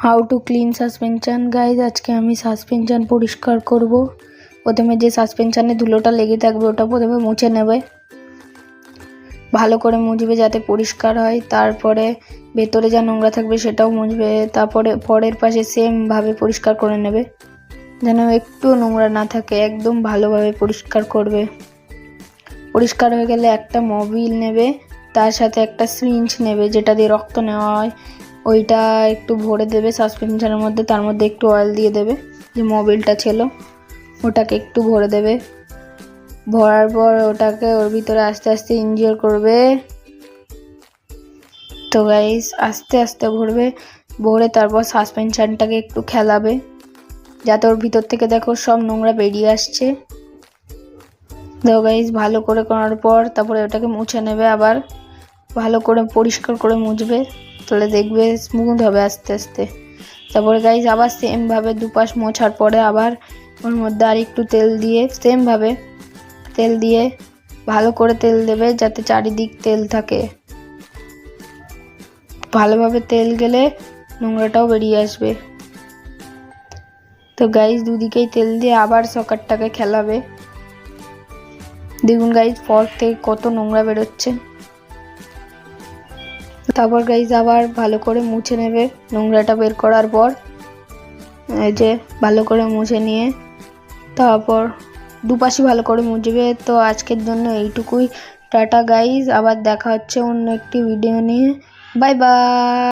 How to clean suspension. Guys আজকে আমি suspension পরিষ্কার করব। প্রথমে যে সাসপেনশনে ধুলোটা লেগে থাকবে ওটা প্রথমে মুছে নেবে, ভালো করে মুছবে যাতে পরিষ্কার হয়। তারপরে ভেতরে যা নোংরা থাকবে সেটাও মুছবে। তারপরে পরের পাশে সেমভাবে পরিষ্কার করে নেবে, যেন একটু নোংরা না থাকে, একদম ভালোভাবে পরিষ্কার করবে। পরিষ্কার হয়ে গেলে একটা মোবিল নেবে, তার সাথে একটা সিরিঞ্জ নেবে যেটা দিয়ে রক্ত নেওয়া হয়, ওইটা একটু ভরে দেবে সাসপেনশনের মধ্যে। তার মধ্যে একটু অয়েল দিয়ে দেবে, যে মোবিলটা ছিল ওটাকে একটু ভরে দেবে। ভরার পর ওটাকে ওর ভিতরে আস্তে আস্তে ইনজিওর করবে। তো গাইস আস্তে আস্তে ভরে তারপর সাসপেনশনটাকে একটু খেলাবে, যাতে ওর ভিতর থেকে দেখো সব নোংরা বেরিয়ে আসছে। তো গাইস ভালো করে করার পর তারপরে ওটাকে মুছে নেবে, আবার ভালো করে পরিষ্কার করে মুছবে, তাহলে দেখবে স্মুথ হবে আস্তে আস্তে। তারপরে গাইস আবার সেমভাবে দুপাশ মোছার পরে আবার ওর মধ্যে আর একটু তেল দিয়ে সেমভাবে তেল দিয়ে ভালো করে তেল দেবে, যাতে চারিদিক তেল থাকে। ভালোভাবে তেল গেলে নোংরাটাও বেরিয়ে আসবে। তো গাইস দুদিকেই তেল দিয়ে আবার সকেটটাকে খেলাবে। দেখুন গাইস ফর্ক থেকে কত নোংরা বেরোচ্ছে। তারপর গাইস আবার ভালো করে মুছে নেবে নোংরাটা বের করার পর। এই যে ভালো করে মুছে নিয়ে তারপর দুপাশই ভালো করে মুছবে। তো আজকের জন্য এইটুকুই। টাটা গাইস, আবার দেখা হচ্ছে অন্য একটি ভিডিও নিয়ে। Bye bye.